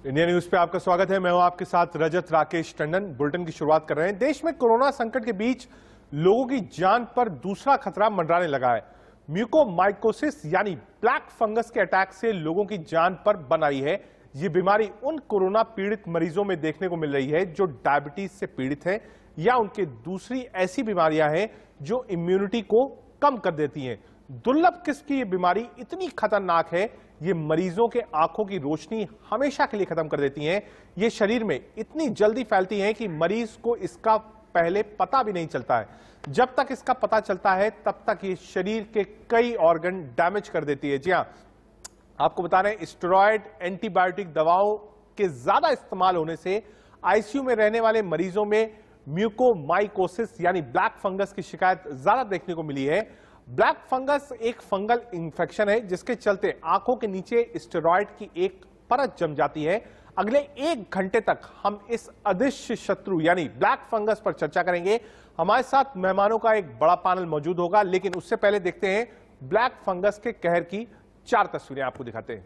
India news पे आपका स्वागत है। मैं हूं आपके साथ रजत राकेश टंडन। बुलेटिन की शुरुआत कर रहे हैं। देश में कोरोना संकट के बीच लोगों की जान पर दूसरा खतरा मंडराने लगा है। म्यूकोमाइकोसिस यानी ब्लैक फंगस के अटैक से लोगों की जान पर बन आई है। ये बीमारी उन कोरोना पीड़ित मरीजों में देखने को मिल रही है जो डायबिटीज से पीड़ित हैं या उनके दूसरी ऐसी बीमारियां हैं जो इम्यूनिटी को कम कर देती हैं। दुर्लभ किस्म की ये बीमारी इतनी खतरनाक है, ये मरीजों के आंखों की रोशनी हमेशा के लिए खत्म कर देती हैं। ये शरीर में इतनी जल्दी फैलती हैं कि मरीज को इसका पहले पता भी नहीं चलता है। जब तक इसका पता चलता है तब तक ये शरीर के कई ऑर्गन डैमेज कर देती है। जी हाँ, आपको बता रहे हैं, स्टेरॉयड एंटीबायोटिक दवाओं के ज्यादा इस्तेमाल होने से आईसीयू में रहने वाले मरीजों में म्यूकोमाइकोसिस यानी ब्लैक फंगस की शिकायत ज्यादा देखने को मिली है। ब्लैक फंगस एक फंगल इंफेक्शन है जिसके चलते आंखों के नीचे स्टेरॉयड की एक परत जम जाती है। अगले 1 घंटे तक हम इस अदृश्य शत्रु यानी ब्लैक फंगस पर चर्चा करेंगे। हमारे साथ मेहमानों का एक बड़ा पैनल मौजूद होगा, लेकिन उससे पहले देखते हैं ब्लैक फंगस के कहर की 4 तस्वीरें आपको दिखाते हैं।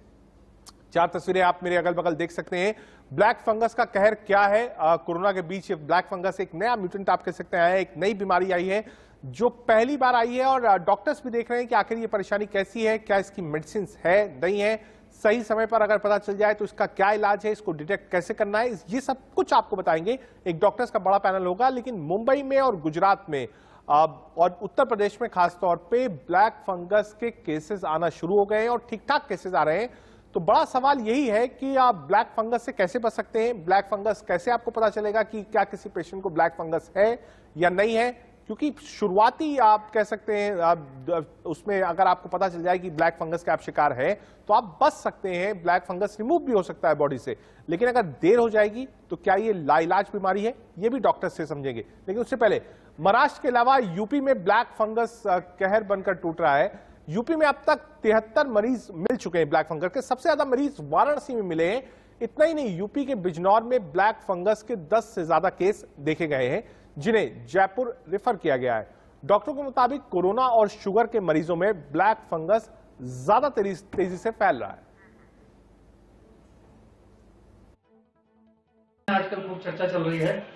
4 तस्वीरें आप मेरे अगल बगल देख सकते हैं। ब्लैक फंगस का कहर क्या है? कोरोना के बीच ब्लैक फंगस एक नया म्यूटेंट आप कह सकते हैं, एक नई बीमारी आई है जो पहली बार आई है और डॉक्टर्स भी देख रहे हैं कि आखिर ये परेशानी कैसी है, क्या इसकी मेडिसिन है नहीं है, सही समय पर अगर पता चल जाए तो इसका क्या इलाज है, इसको डिटेक्ट कैसे करना है, ये सब कुछ आपको बताएंगे। एक डॉक्टर्स का बड़ा पैनल होगा। लेकिन मुंबई में और गुजरात में और उत्तर प्रदेश में खासतौर पे ब्लैक फंगस के केसेस आना शुरू हो गए हैं और ठीक ठाक केसेस आ रहे हैं। तो बड़ा सवाल यही है कि आप ब्लैक फंगस से कैसे बच सकते हैं। ब्लैक फंगस कैसे आपको पता चलेगा कि क्या किसी पेशेंट को ब्लैक फंगस है या नहीं है, क्योंकि शुरुआती आप कह सकते हैं उसमें अगर आपको पता चल जाए कि ब्लैक फंगस के आप शिकार है तो आप बच सकते हैं। ब्लैक फंगस रिमूव भी हो सकता है बॉडी से, लेकिन अगर देर हो जाएगी तो क्या ये लाइलाज बीमारी है, ये भी डॉक्टर से समझेंगे। लेकिन उससे पहले महाराष्ट्र के अलावा यूपी में ब्लैक फंगस कहर बनकर टूट रहा है। यूपी में अब तक 73 मरीज मिल चुके हैं ब्लैक फंगस के। सबसे ज्यादा मरीज वाराणसी में मिले हैं। इतना ही नहीं, यूपी के बिजनौर में ब्लैक फंगस के 10 से ज्यादा केस देखे गए हैं जिन्हें जयपुर रेफर किया गया है। डॉक्टरों के मुताबिक कोरोना और शुगर के मरीजों में ब्लैक फंगस ज्यादा तेजी से फैल रहा है। आजकल खूब चर्चा चल रही है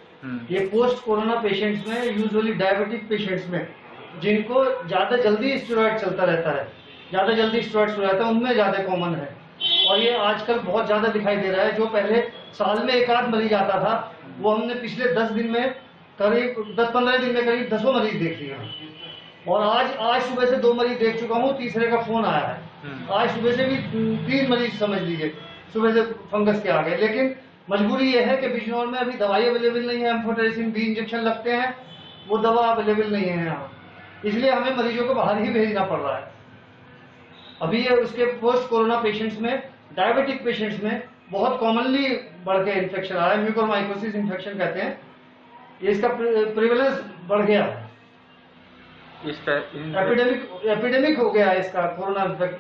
ये पोस्ट कोरोना पेशेंट्स में, यूजुअली डायबिटिक पेशेंट्स में, जिनको ज्यादा जल्दी स्टेरॉइड चलता रहता है, ज्यादा जल्दी स्टेरॉइड शुरू रहता है, उनमें ज्यादा कॉमन है। और ये आजकल बहुत ज्यादा दिखाई दे रहा है। जो पहले साल में 1 आध मरीज आता था, वो हमने पिछले 10 दिन में करीब 10-15 दिन में करीब 10 मरीज देख लिया। और आज सुबह से 2 मरीज देख चुका हूँ, तीसरे का फोन आया है। आज सुबह से भी 3 मरीज समझ लीजिए सुबह से फंगस के आ गए। लेकिन मजबूरी यह है कि बिजनौर में अभी दवाई अवेलेबल नहीं है। एम्फोटेरिसिन B इंजेक्शन लगते हैं, वो दवा अवेलेबल नहीं है यहाँ, इसलिए हमें मरीजों को बाहर ही भेजना पड़ रहा है। अभी ये उसके पोस्ट कोरोना पेशेंट्स में, डायबिटिक पेशेंट्स में बहुत कॉमनली बढ़ के इन्फेक्शन आ रहा है। म्यूकोमाइकोसिस इन्फेक्शन कहते हैं। इसका प्रिवेलेंस बढ़ गया है, एपिडेमिक हो गया है इसका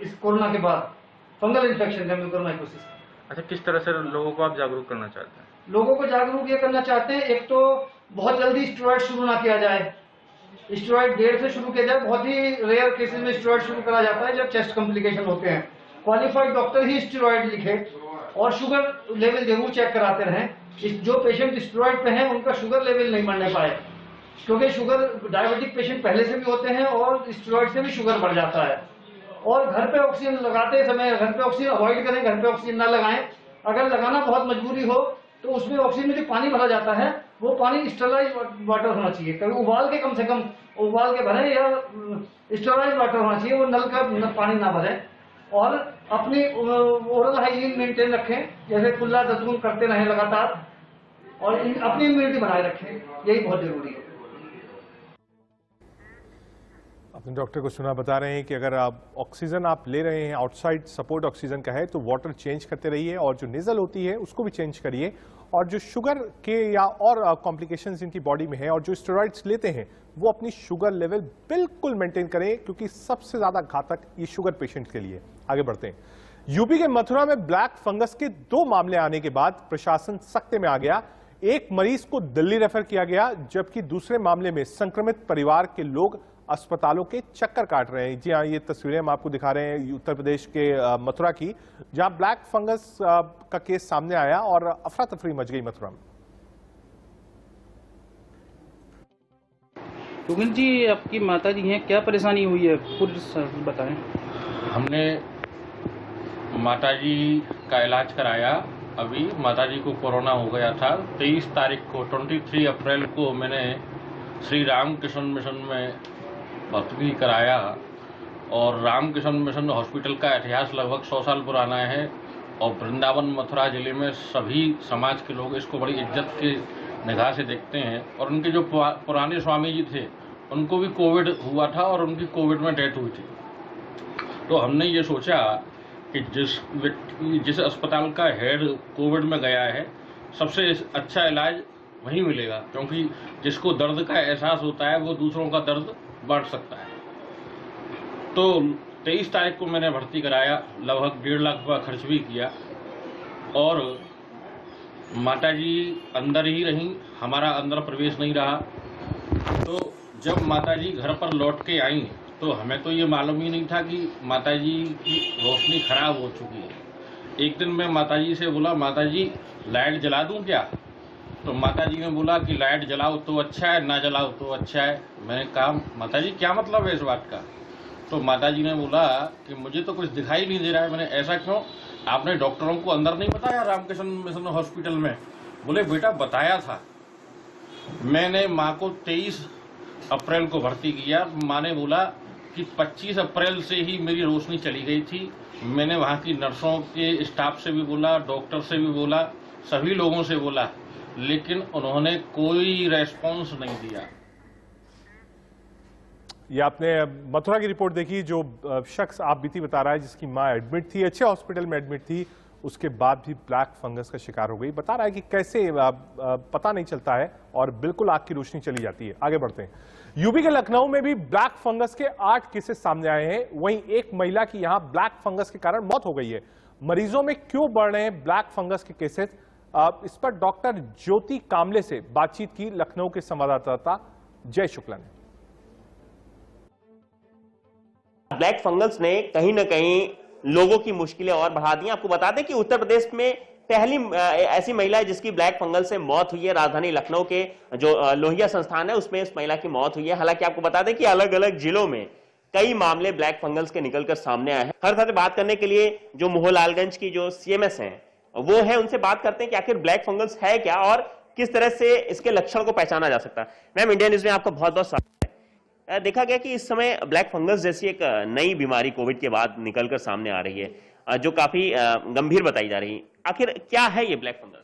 इस कोरोना के बाद फंगल इन्फेक्शन का, म्यूकोमाइकोसिस। अच्छा, किस तरह से लोगों को आप जागरूक करना चाहते हैं? लोगों को जागरूक ये करना चाहते हैं, एक तो बहुत जल्दी स्टेरॉइड शुरू ना किया जाए। स्टेरॉइड देर से शुरू किया जाए। बहुत ही रेयर केसेस में स्टेरॉइड शुरू करा जाता है जब चेस्ट कॉम्प्लिकेशन होते हैं। क्वालिफाइड डॉक्टर ही स्टेरॉइड लिखे और शुगर लेवल जरूर चेक कराते रहें। जो पेशेंट स्टेरॉइड पे हैं उनका शुगर लेवल नहीं बढ़ने पाए, क्योंकि शुगर डायबिटिक पेशेंट पहले से भी होते हैं और स्टेरॉइड से भी शुगर बढ़ जाता है। और घर पे ऑक्सीजन लगाते समय घर पे ऑक्सीजन अवॉइड करें, घर पे ऑक्सीजन ना लगाएं। अगर लगाना बहुत मजबूरी हो तो उसमें ऑक्सीजन में जो पानी भरा जाता है वो पानी स्टेरलाइज वाटर होना चाहिए। कभी उबाल के कम से कम उबाल के भरें या स्टेरलाइज वाटर होना चाहिए, वो नल का पानी ना भरें। और अपनी ओरल हाइजीन मेंटेन रखें, जैसे कुल्ला दतून करते रहें लगातार, और अपनी इम्यूनिटी बनाए रखें, यही बहुत जरूरी है। अपने डॉक्टर को सुना बता रहे हैं कि अगर आप ऑक्सीजन आप ले रहे हैं, आउटसाइड सपोर्ट ऑक्सीजन का है, तो वाटर चेंज करते रहिए और जो नेजल होती है उसको भी चेंज करिए। और जो शुगर के या और कॉम्प्लिकेशंस इनकी बॉडी में है और जो स्टेरॉइड्स लेते हैं वो अपनी शुगर लेवल बिल्कुल मेंटेन करें, क्योंकि सबसे ज्यादा घातक ये शुगर पेशेंट के लिए। आगे बढ़ते हैं। यूपी के मथुरा में ब्लैक फंगस के 2 मामले आने के बाद प्रशासन सख्ते में आ गया। एक मरीज को दिल्ली रेफर किया गया, जबकि दूसरे मामले में संक्रमित परिवार के लोग अस्पतालों के चक्कर काट रहे हैं। जी हाँ, ये तस्वीरें हम आपको दिखा रहे हैं उत्तर प्रदेश के मथुरा की, जहां ब्लैक फंगस का केस सामने आया और अफरा तफरी मच गई मथुरा में। गोविंद जी, आपकी माता जी हैं, क्या परेशानी हुई है, खुद बताएं। हमने माताजी का इलाज कराया। अभी माताजी को कोरोना हो गया था। 23 तारीख को 23 अप्रैल को मैंने श्री रामकृष्ण मिशन में भर्ती कराया। और रामकृष्ण मिशन हॉस्पिटल का इतिहास लगभग 100 साल पुराना है और वृंदावन मथुरा जिले में सभी समाज के लोग इसको बड़ी इज्जत के निगाह से देखते हैं। और उनके जो पुराने स्वामी जी थे उनको भी कोविड हुआ था और उनकी कोविड में डेथ हुई थी। तो हमने ये सोचा कि जिस अस्पताल का हेड कोविड में गया है सबसे अच्छा इलाज वहीं मिलेगा, क्योंकि जिसको दर्द का एहसास होता है वो दूसरों का दर्द बांट सकता है। तो 23 तारीख को मैंने भर्ती कराया, लगभग 1.5 लाख रुपया खर्च भी किया। और माताजी अंदर ही रहीं, हमारा अंदर प्रवेश नहीं रहा। तो जब माताजी घर पर लौट के आई तो हमें तो ये मालूम ही नहीं था कि माताजी की रोशनी खराब हो चुकी है। एक दिन मैं माताजी से बोला, माताजी लाइट जला दूं क्या? तो माताजी ने बोला कि लाइट जलाओ तो अच्छा है, ना जलाओ तो अच्छा है। मैंने कहा, माताजी क्या मतलब है इस बात का? तो माताजी ने बोला कि मुझे तो कुछ दिखाई नहीं दे रहा है। मैंने, ऐसा क्यों? आपने डॉक्टरों को अंदर नहीं बताया रामकृष्ण मिशन हॉस्पिटल में? बोले, बेटा बताया था। मैंने माँ को 23 अप्रैल को भर्ती किया। माँ ने बोला कि 25 अप्रैल से ही मेरी रोशनी चली गई थी। मैंने वहाँ की नर्सों के स्टाफ से भी बोला, डॉक्टर से भी बोला, सभी लोगों से बोला, लेकिन उन्होंने कोई रेस्पॉन्स नहीं दिया। ये आपने मथुरा की रिपोर्ट देखी। जो शख्स आप बीती बता रहा है जिसकी मां एडमिट थी, अच्छे हॉस्पिटल में एडमिट थी, उसके बाद भी ब्लैक फंगस का शिकार हो गई। बता रहा है कि कैसे पता नहीं चलता है और बिल्कुल आंख की रोशनी चली जाती है। आगे बढ़ते हैं। यूपी के लखनऊ में भी ब्लैक फंगस के 8 केसेस सामने आए हैं। वहीं एक महिला की यहां ब्लैक फंगस के कारण मौत हो गई है। मरीजों में क्यों बढ़ रहे हैं ब्लैक फंगस के केसेस, इस पर डॉक्टर ज्योति कामले से बातचीत की लखनऊ के संवाददाता जय शुक्ला ने। ब्लैक फंगस ने कहीं ना कहीं लोगों की मुश्किलें और बढ़ा दी। आपको बता दें कि उत्तर प्रदेश में पहली ऐसी महिला है जिसकी ब्लैक फंगस से मौत हुई है। राजधानी लखनऊ के जो लोहिया संस्थान है उसमें इस महिला की मौत हुई है। हालांकि आपको बता दें कि अलग अलग जिलों में कई मामले ब्लैक फंगस के निकलकर सामने आए हैं। हर साथ बात करने के लिए जो मोहनलालगंज की जो सीएमएस हैं वो है, उनसे बात करते हैं कि आखिर ब्लैक फंगस है क्या और किस तरह से इसके लक्षण को पहचाना जा सकता है। मैम, इंडिया न्यूज में आपका बहुत बहुत स्वागत है। देखा गया कि इस समय ब्लैक फंगस जैसी एक नई बीमारी कोविड के बाद निकलकर सामने आ रही है, जो काफी गंभीर बताई जा रही है। आखिर क्या है ये ब्लैक फंगस?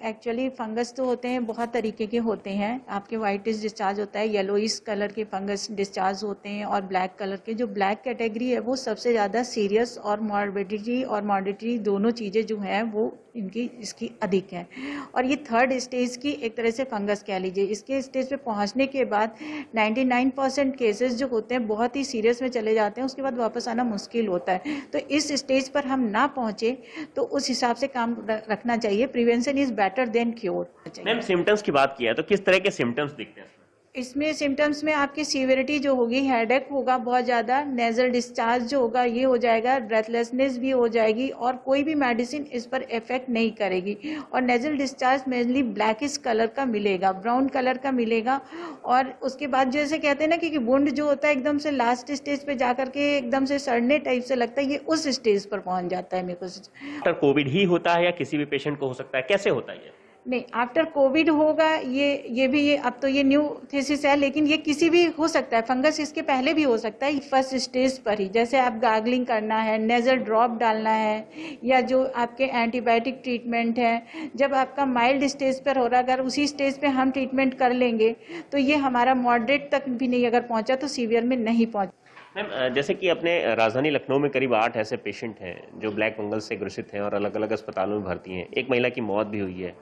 एक्चुअली फंगस तो होते हैं, बहुत तरीके के होते हैं। आपके वाइटिश डिस्चार्ज होता है, येलोइश कलर के फंगस डिस्चार्ज होते हैं और ब्लैक कलर के। जो ब्लैक कैटेगरी है वो सबसे ज़्यादा सीरियस और मॉर्बिडिटी और मॉर्बिडिटी दोनों चीज़ें जो हैं वो इसकी अधिक है। और ये 3rd स्टेज की एक तरह से फंगस कह लीजिए। इसके स्टेज पे पहुंचने के बाद 99% केसेस जो होते हैं बहुत ही सीरियस में चले जाते हैं, उसके बाद वापस आना मुश्किल होता है। तो इस स्टेज पर हम ना पहुंचे तो उस हिसाब से काम रखना चाहिए। Prevention is better than cure. Ma'am, symptoms की बात की है तो किस तरह के सिम्टम्स दिखते हैं? इसमें सिम्टम्स में आपकी सीवियरिटी जो होगी, हेडेक होगा बहुत ज़्यादा, नेजल डिस्चार्ज जो होगा ये हो जाएगा, ब्रेथलेसनेस भी हो जाएगी और कोई भी मेडिसिन इस पर इफेक्ट नहीं करेगी। और nasal discharge mainly blackish colour का मिलेगा, ब्राउन कलर का मिलेगा। और उसके बाद जैसे कहते हैं ना कि वुंड जो होता है एकदम से लास्ट स्टेज पे जाकर के एकदम से सड़ने टाइप से लगता है, ये उस स्टेज पर पहुंच जाता है। मेरे को आफ्टर कोविड ही होता है या किसी भी पेशेंट को हो सकता है, कैसे होता है? नहीं, आफ्टर कोविड होगा ये अब तो ये न्यू थीसिस है, लेकिन ये किसी भी हो सकता है। फंगस इसके पहले भी हो सकता है, फर्स्ट स्टेज पर ही। जैसे आप गार्गलिंग करना है, नेजल ड्रॉप डालना है, या जो आपके एंटीबायोटिक ट्रीटमेंट है, जब आपका माइल्ड स्टेज पर हो रहा है, अगर उसी स्टेज पे हम ट्रीटमेंट कर लेंगे तो ये हमारा मॉडरेट तक भी नहीं अगर पहुंचा तो सीवियर में नहीं पहुंचा। मैम, जैसे कि अपने राजधानी लखनऊ में करीब 8 ऐसे पेशेंट हैं जो ब्लैक फंगस से ग्रसित हैं और अलग अलग अस्पतालों में भर्ती हैं। एक महिला की मौत भी हुई है।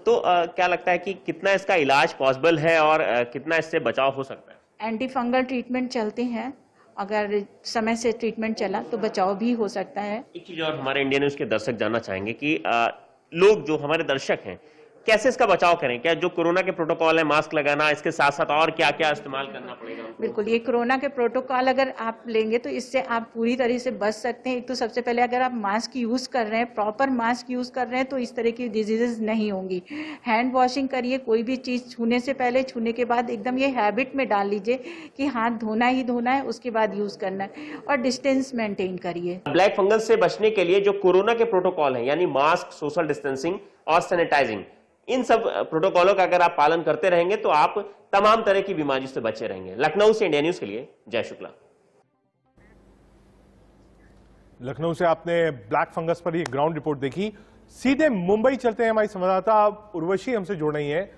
तो क्या लगता है कि कितना इसका इलाज पॉसिबल है और कितना इससे बचाव हो सकता है? एंटी फंगल ट्रीटमेंट चलते हैं, अगर समय से ट्रीटमेंट चला तो बचाव भी हो सकता है। एक चीज और हमारे इंडिया न्यूज के दर्शक जानना चाहेंगे कि लोग जो हमारे दर्शक हैं कैसे इसका बचाव करें? क्या जो कोरोना के प्रोटोकॉल है, मास्क लगाना, इसके साथ साथ और क्या क्या इस्तेमाल करना पड़ेगा? बिल्कुल, ये कोरोना के प्रोटोकॉल अगर आप लेंगे तो इससे आप पूरी तरह से बच सकते हैं। एक तो सबसे पहले अगर आप मास्क यूज कर रहे हैं, प्रॉपर मास्क यूज कर रहे हैं, तो इस तरह की डिजीजेस नहीं होंगी। हैंड वॉशिंग करिए, कोई भी चीज छूने से पहले, छूने के बाद एकदम ये हैबिट में डाल लीजिए कि हाथ धोना ही धोना है, उसके बाद यूज करना है, और डिस्टेंस मेंटेन करिए। ब्लैक फंगस से बचने के लिए जो कोरोना के प्रोटोकॉल हैं, यानी मास्क, सोशल डिस्टेंसिंग और सैनिटाइजिंग, इन सब प्रोटोकॉलों का अगर आप पालन करते रहेंगे तो आप तमाम तरह की बीमारियों से बचे रहेंगे। लखनऊ से इंडिया न्यूज के लिए जय शुक्ला। लखनऊ से आपने ब्लैक फंगस पर ये ग्राउंड रिपोर्ट देखी। सीधे मुंबई चलते हैं, हमारी संवाददाता उर्वशी हमसे जुड़ रही है।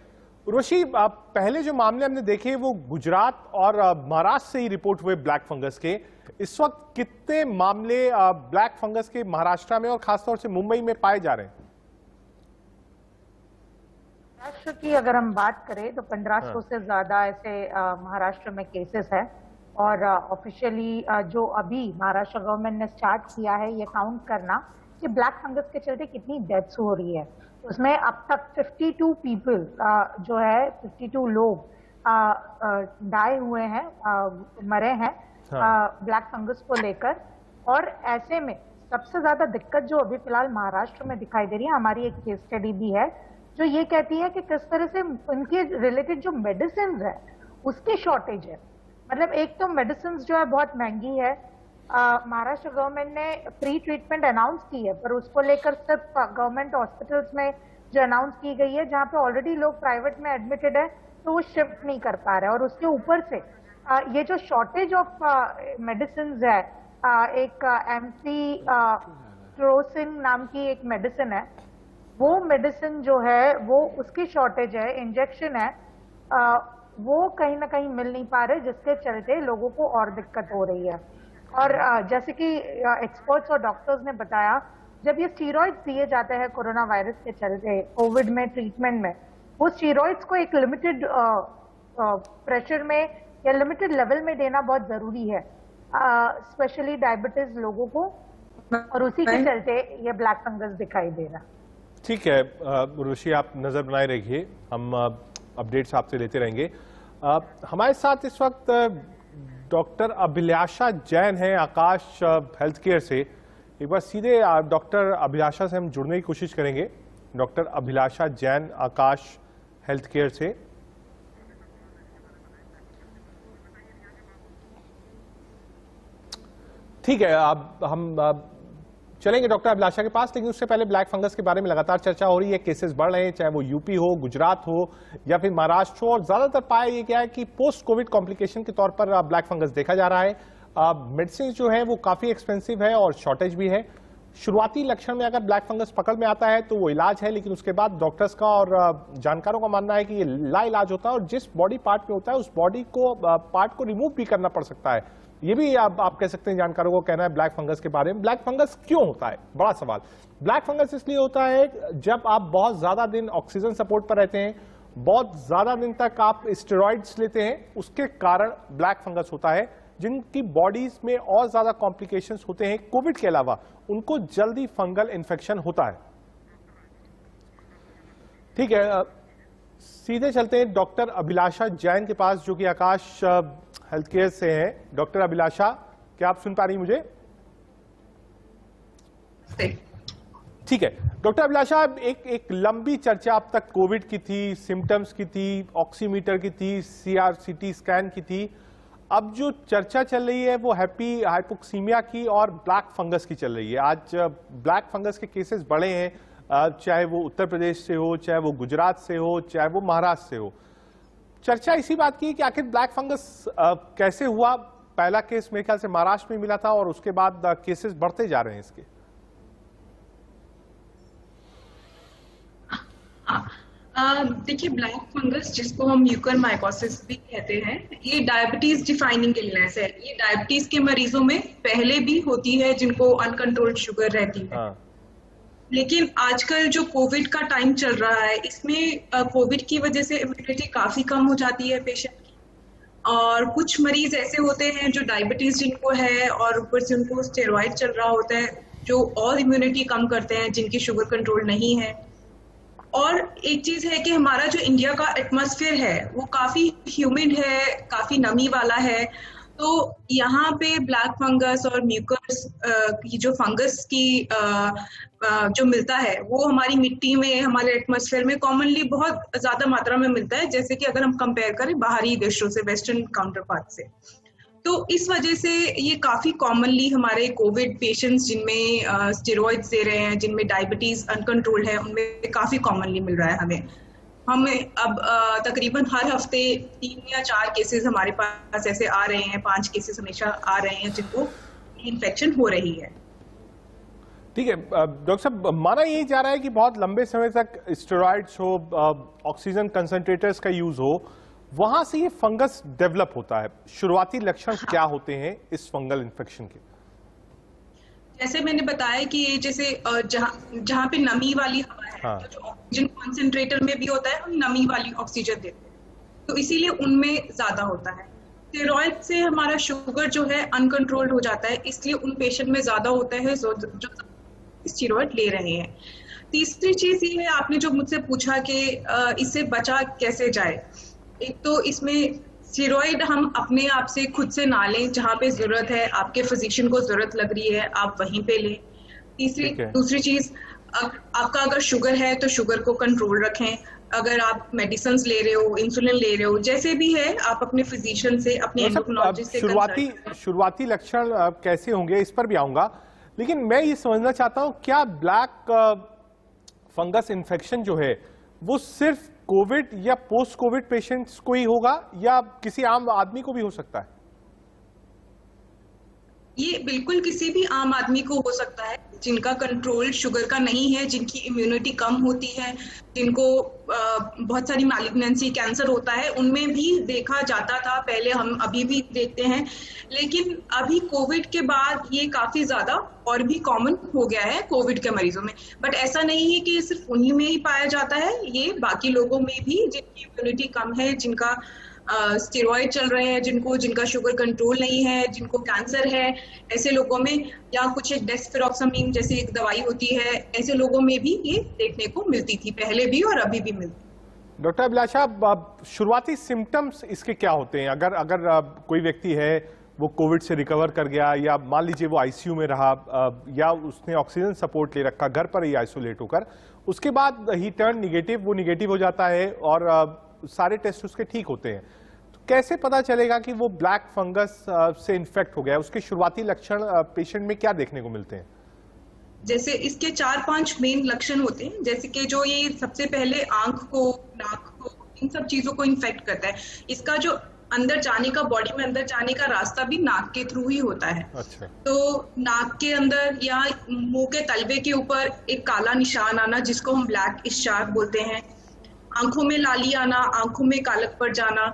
उर्वशी, पहले जो मामले हमने देखे वो गुजरात और महाराष्ट्र से ही रिपोर्ट हुए ब्लैक फंगस के। इस वक्त कितने मामले ब्लैक फंगस के महाराष्ट्र में और खासतौर से मुंबई में पाए जा रहे हैं? महाराष्ट्र की अगर हम बात करें तो 1500 से ज्यादा ऐसे महाराष्ट्र में केसेस है, और ऑफिशियली जो अभी महाराष्ट्र गवर्नमेंट ने स्टार्ट किया है ये काउंट करना कि ब्लैक फंगस के चलते कितनी डेथ्स हो रही है। उसमें अब तक 52 पीपल जो है 52 लोग डाई हुए हैं, मरे हैं ब्लैक फंगस को लेकर। और ऐसे में सबसे ज्यादा दिक्कत जो अभी फिलहाल महाराष्ट्र में दिखाई दे रही है, हमारी एक केस स्टडी भी है जो ये कहती है कि किस तरह से उनके रिलेटेड जो मेडिसिन है उसकी शॉर्टेज है। मतलब एक तो मेडिसिन जो है बहुत महंगी है। महाराष्ट्र गवर्नमेंट ने प्री ट्रीटमेंट अनाउंस की है, पर उसको लेकर सिर्फ गवर्नमेंट हॉस्पिटल्स में जो अनाउंस की गई है, जहाँ पे ऑलरेडी लोग प्राइवेट में एडमिटेड है, तो वो शिफ्ट नहीं कर पा रहे। और उसके ऊपर से ये जो शॉर्टेज ऑफ मेडिसिन है, एक एम्फीट्रोसिन नाम की एक मेडिसिन है, वो मेडिसिन जो है वो उसकी शॉर्टेज है, इंजेक्शन है, वो कहीं ना कहीं मिल नहीं पा रहे, जिसके चलते लोगों को और दिक्कत हो रही है। और जैसे कि एक्सपर्ट्स और डॉक्टर्स ने बताया, जब ये स्टीरॉइड्स दिए जाते हैं कोरोना वायरस के चलते कोविड में ट्रीटमेंट में, वो स्टीरॉइड्स को एक लिमिटेड प्रेशर में या लिमिटेड लेवल में देना बहुत जरूरी है, स्पेशली डायबिटीज लोगों को, और उसी के चलते ये ब्लैक फंगस दिखाई दे रहा। ठीक है उर्वशी, आप नजर बनाए रखिए, हम अपडेट्स आपसे लेते रहेंगे। हमारे साथ इस वक्त डॉक्टर अभिलाषा जैन हैं आकाश हेल्थ केयर से। एक बार सीधे डॉक्टर अभिलाषा से हम जुड़ने की कोशिश करेंगे। डॉक्टर अभिलाषा जैन आकाश हेल्थ केयर से। ठीक है, अब हम चलेंगे डॉक्टर अभिलाषा के पास, लेकिन उससे पहले ब्लैक फंगस के बारे में लगातार चर्चा हो रही है, केसेस बढ़ रहे हैं, चाहे वो यूपी हो, गुजरात हो या फिर महाराष्ट्र हो, और ज्यादातर पाया ये क्या है कि पोस्ट कोविड कॉम्प्लिकेशन के तौर पर ब्लैक फंगस देखा जा रहा है। मेडिसिन जो है वो काफी एक्सपेंसिव है और शॉर्टेज भी है। शुरुआती लक्षण में अगर ब्लैक फंगस पकड़ में आता है तो वो इलाज है, लेकिन उसके बाद डॉक्टर्स का और जानकारों का मानना है कि ये लाइलाज होता है और जिस बॉडी पार्ट पे होता है उस बॉडी को पार्ट को रिमूव भी करना पड़ सकता है। ये भी आप कह सकते हैं जानकारों को कहना है ब्लैक फंगस के बारे में। ब्लैक फंगस क्यों होता है, बड़ा सवाल। ब्लैक फंगस इसलिए होता है जब आप बहुत ज्यादा दिन ऑक्सीजन सपोर्ट पर रहते हैं, बहुत ज्यादा दिन तक आप स्टेरॉइड्स लेते हैं, उसके कारण ब्लैक फंगस होता है। जिनकी बॉडीज में और ज्यादा कॉम्प्लिकेशंस होते हैं कोविड के अलावा, उनको जल्दी फंगल इन्फेक्शन होता है। ठीक है, सीधे चलते हैं डॉक्टर अभिलाषा जैन के पास, जो कि आकाश हेल्थ केयर से हैं। डॉक्टर अभिलाषा, क्या आप सुन पा रही मुझे? ठीक है डॉक्टर अभिलाषा, एक लंबी चर्चा अब तक कोविड की थी, सिम्टम्स की थी, ऑक्सीमीटर की थी, CRCT स्कैन की थी। अब जो चर्चा चल रही है वो हाइपोक्सीमिया की और ब्लैक फंगस की चल रही है। आज ब्लैक फंगस के केसेस बढ़े हैं, चाहे वो उत्तर प्रदेश से हो, चाहे वो गुजरात से हो, चाहे वो महाराष्ट्र से हो। चर्चा इसी बात की कि आखिर ब्लैक फंगस कैसे हुआ। पहला केस मेरे ख्याल से महाराष्ट्र में मिला था और उसके बाद केसेस बढ़ते जा रहे हैं इसके। देखिए, ब्लैक फंगस जिसको हम म्यूकरमाइकोसिस भी कहते हैं, ये डायबिटीज डिफाइनिंग इलनेस है। ये डायबिटीज के मरीजों में पहले भी होती है जिनको अनकंट्रोल्ड शुगर रहती है। लेकिन आजकल जो कोविड का टाइम चल रहा है, इसमें कोविड की वजह से इम्यूनिटी काफी कम हो जाती है पेशेंट की, और कुछ मरीज ऐसे होते हैं जो डायबिटीज जिनको है और ऊपर से उनको स्टेरॉइड चल रहा होता है, जो और इम्यूनिटी कम करते हैं, जिनकी शुगर कंट्रोल नहीं है। और एक चीज है कि हमारा जो इंडिया का एटमॉस्फेयर है वो काफी ह्यूमिड है, काफी नमी वाला है, तो यहाँ पे ब्लैक फंगस और म्यूकस की जो फंगस की जो मिलता है वो हमारी मिट्टी में, हमारे एटमॉस्फेयर में कॉमनली बहुत ज्यादा मात्रा में मिलता है, जैसे कि अगर हम कंपेयर करें बाहरी देशों से, वेस्टर्न काउंटर पार्ट से। तो इस वजह से ये काफी कॉमनली हमारे कोविड पेशेंट्स जिनमें स्टेरॉइड्स दे रहे हैं, जिनमें डायबिटीज अनकंट्रोल्ड है, उनमें काफी कॉमनली मिल रहा है हमें अब तकरीबन हर हफ्ते 3 या 4 केसेस हमारे पास ऐसे आ रहे हैं, 5 केसेस हमेशा आ रहे हैं जिनको इन्फेक्शन हो रही है। ठीक है डॉक्टर साहब, माना यही जा रहा है कि बहुत लंबे समय तक स्टेरॉइड्स हो, ऑक्सीजन कंसंट्रेटर्स का यूज हो, वहां से ये फंगस डेवलप होता है। शुरुआती लक्षण क्या होते हैं इस फंगल इन्फेक्शन के? जैसे मैंने बताया कि जैसे जहाँ पे नमी वाली हवा है, हाँ। तो जो ऑक्सीजन कॉन्सेंट्रेटर में भी होता है, हम नमी वाली ऑक्सीजन देते हैं, तो इसीलिए उनमें ज्यादा होता है। स्टेरॉइड से हमारा शुगर जो है अनकंट्रोल्ड हो जाता है, इसलिए उन पेशेंट में ज्यादा होता है जो स्टेरॉइड ले रहे हैं। तीसरी चीज ये है, आपने जो मुझसे पूछा कि इससे बचा कैसे जाए। एक तो इसमें स्टेरॉइड हम अपने आप से खुद से ना लें, जहाँ पे जरूरत है, आपके फिजिशियन को जरूरत लग रही है, आप वहीं पे लें। दूसरी चीज, आपका अगर शुगर है तो शुगर को कंट्रोल रखें। अगर आप मेडिसिन ले रहे हो, इंसुलिन ले रहे हो, जैसे भी है, आप अपने फिजिशियन से, अपने एंडोक्रिनोलॉजिस्ट से शुरुआती लक्षण कैसे होंगे इस पर भी आऊंगा, लेकिन मैं ये समझना चाहता हूं क्या ब्लैक फंगस इन्फेक्शन जो है वो सिर्फ कोविड या पोस्ट कोविड पेशेंट्स को ही होगा या किसी आम आदमी को भी हो सकता है? ये बिल्कुल किसी भी आम आदमी को हो सकता है जिनका कंट्रोल शुगर का नहीं है, जिनकी इम्यूनिटी कम होती है, जिनको बहुत सारी मैलिग्नेंसी, कैंसर होता है, उनमें भी देखा जाता था पहले, हम अभी भी देखते हैं। लेकिन अभी कोविड के बाद ये काफी ज्यादा और भी कॉमन हो गया है कोविड के मरीजों में। बट ऐसा नहीं है कि सिर्फ उन्हीं में ही पाया जाता है, ये बाकी लोगों में भी जिनकी इम्यूनिटी कम है, जिनका स्टेरॉइड चल रहे हैं, जिनका शुगर कंट्रोल नहीं है, जिनको कैंसर है, ऐसे लोगों में, या कुछ एक डेस्पिरोक्सामिन जैसी एक दवाई होती है, ऐसे लोगों में भी ये देखने को मिलती थी पहले भी और अभी भी मिलती। डॉक्टर अभिलाषा, शुरुआती सिम्टम्स इसके क्या होते हैं? अगर कोई व्यक्ति है वो कोविड से रिकवर कर गया, या मान लीजिए वो आईसीयू में रहा, या उसने ऑक्सीजन सपोर्ट ले रखा घर पर ही आइसोलेट होकर, उसके बाद ही टर्न निगेटिव, वो निगेटिव हो जाता है और सारे टेस्ट उसके ठीक होते हैं, तो कैसे पता चलेगा कि वो ब्लैक फंगस से इन्फेक्ट हो गया? उसके शुरुआती लक्षण पेशेंट में क्या देखने को मिलते हैं? जैसे इसके 4-5 मेन लक्षण होते हैं, जैसे कि जो ये सबसे पहले आंख को, नाक को, इन सब चीजों को इन्फेक्ट करता है। इसका जो अंदर जाने का, बॉडी में अंदर जाने का रास्ता भी नाक के थ्रू ही होता है। अच्छा। तो नाक के अंदर या मुंह के तलवे के ऊपर एक काला निशान आना, जिसको हम ब्लैक डिस्चार्ज बोलते हैं। आंखों में लाली आना, आंखों में कालक पड़ जाना,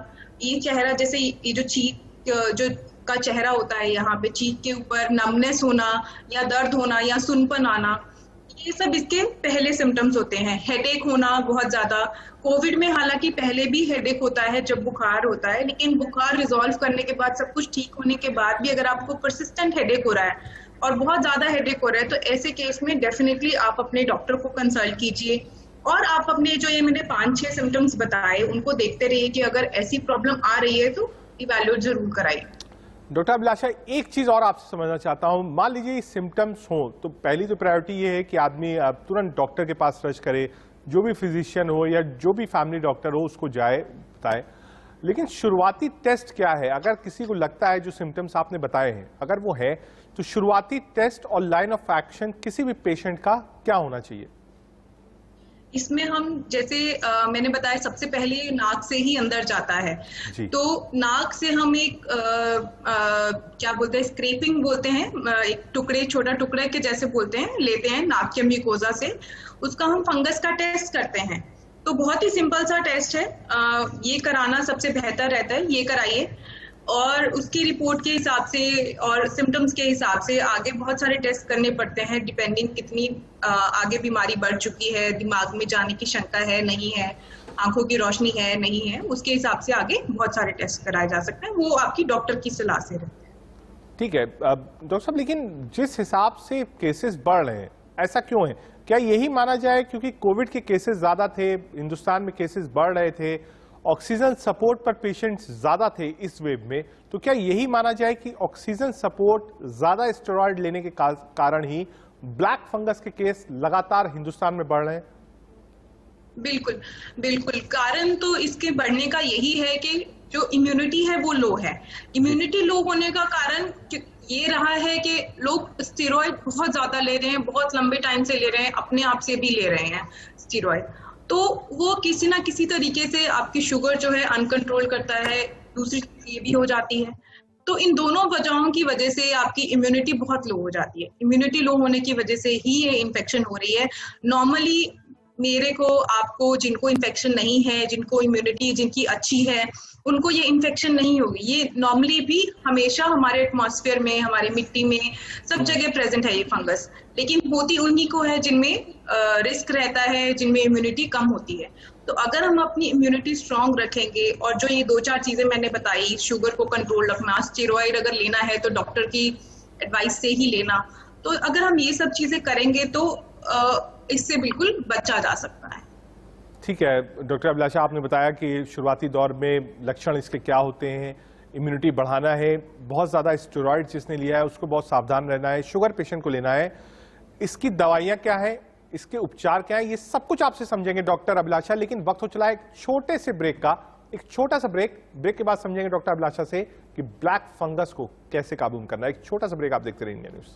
ये चेहरा, जैसे ये जो चीक जो का चेहरा होता है, यहाँ पे चीक के ऊपर नमनेस होना या दर्द होना या सुनपन आना, ये सब इसके पहले सिम्टम्स होते हैं। हेडेक होना बहुत ज्यादा, कोविड में हालांकि पहले भी हेडेक होता है जब बुखार होता है, लेकिन बुखार रिजॉल्व करने के बाद, सब कुछ ठीक होने के बाद भी अगर आपको परसिस्टेंट हेडेक हो रहा है और बहुत ज्यादा हेडेक हो रहा है, तो ऐसे केस में डेफिनेटली आप अपने डॉक्टर को कंसल्ट कीजिए और आप अपने जो ये मैंने 5-6 सिम्टम्स बताए उनको देखते रहिए कि अगर ऐसी प्रॉब्लम आ रही है तो इवैल्यूएट जरूर कराइए। डॉक्टर अभिलाषा, एक चीज और आपसे समझना चाहता हूं, मान लीजिए सिम्टम्स हो तो पहली तो प्रायोरिटी ये है कि आदमी तुरंत डॉक्टर के पास सर्च करे, जो भी फिजिशियन हो या जो भी फैमिली डॉक्टर हो उसको जाए, बताए। लेकिन शुरुआती टेस्ट क्या है? अगर किसी को लगता है जो सिम्टम्स आपने बताए हैं अगर वो है, तो शुरुआती टेस्ट और लाइन ऑफ एक्शन किसी भी पेशेंट का क्या होना चाहिए? इसमें हम जैसे मैंने बताया, सबसे पहले नाक से ही अंदर जाता है, तो नाक से हम एक क्या बोलते हैं, स्क्रैपिंग बोलते हैं, एक टुकड़े, छोटा टुकड़े के जैसे बोलते हैं, लेते हैं नाक के म्यूकोजा से, उसका हम फंगस का टेस्ट करते हैं। तो बहुत ही सिंपल सा टेस्ट है, ये कराना सबसे बेहतर रहता है, ये कराइए। और उसकी रिपोर्ट के हिसाब से और सिम्टम्स के हिसाब से आगे बहुत सारे टेस्ट करने पड़ते हैं, डिपेंडिंग कितनी आगे बीमारी बढ़ चुकी है, दिमाग में जाने की शंका है नहीं है, आंखों की रोशनी है नहीं है, उसके हिसाब से आगे बहुत सारे टेस्ट कराए जा सकते हैं, वो आपकी डॉक्टर की सलाह से रहते हैं। ठीक है डॉक्टर साहब, लेकिन जिस हिसाब से केसेस बढ़ रहे हैं, ऐसा क्यों है? क्या यही माना जाए, क्योंकि कोविड के केसेस ज्यादा थे, हिंदुस्तान में केसेस बढ़ रहे थे, ऑक्सीजन सपोर्ट पर पेशेंट्स ज्यादा थे इस वेव में, तो क्या यही माना जाए कि ऑक्सीजन सपोर्ट ज्यादा स्टेरॉइड लेने के कारण ही ब्लैक फंगस के केस लगातार हिंदुस्तान में बढ़ रहे हैं? बिल्कुल बिल्कुल, कारण तो इसके बढ़ने का यही है कि जो इम्यूनिटी है वो लो है। इम्यूनिटी लो होने का कारण ये रहा है कि लोग स्टेरॉइड बहुत ज्यादा ले रहे हैं, बहुत लंबे टाइम से ले रहे हैं, अपने आप से भी ले रहे हैं स्टेरॉइड, तो वो किसी ना किसी तरीके से आपकी शुगर जो है अनकंट्रोल करता है। दूसरी चीज ये भी हो जाती है, तो इन दोनों वजहों की वजह से आपकी इम्यूनिटी बहुत लो हो जाती है। इम्यूनिटी लो होने की वजह से ही ये इन्फेक्शन हो रही है। नॉर्मली मेरे को, आपको, जिनको इन्फेक्शन नहीं है, जिनको इम्यूनिटी जिनकी अच्छी है, उनको ये इन्फेक्शन नहीं होगी। ये नॉर्मली भी हमेशा हमारे एटमॉस्फेयर में, हमारी मिट्टी में, सब जगह प्रेजेंट है ये फंगस, लेकिन होती उन्हीं को है जिनमें रिस्क रहता है, जिनमें इम्यूनिटी कम होती है। तो अगर हम अपनी इम्यूनिटी स्ट्रांग रखेंगे, और जो ये 2-4 चीजें मैंने बताई, शुगर को कंट्रोल रखना, स्टेरॉइड अगर लेना है तो डॉक्टर की एडवाइस से ही लेना, तो अगर हम ये सब चीजें करेंगे तो इससे बिल्कुल बचा जा सकता है। ठीक है डॉक्टर अभिलाषा, आपने बताया कि शुरुआती दौर में लक्षण इसके क्या होते हैं, इम्यूनिटी बढ़ाना है, बहुत ज़्यादा स्टेरॉइड जिसने लिया है उसको बहुत सावधान रहना है, शुगर पेशेंट को लेना है, इसकी दवाइयाँ क्या है, इसके उपचार क्या है, ये सब कुछ आपसे समझेंगे डॉक्टर अभिलाषा। लेकिन वक्त हो चला एक छोटे से ब्रेक का, एक छोटा सा ब्रेक के बाद समझेंगे डॉक्टर अभिलाषा से कि ब्लैक फंगस को कैसे काबू में करना है। एक छोटा सा ब्रेक, आप देखते रहिए इंडिया न्यूज़।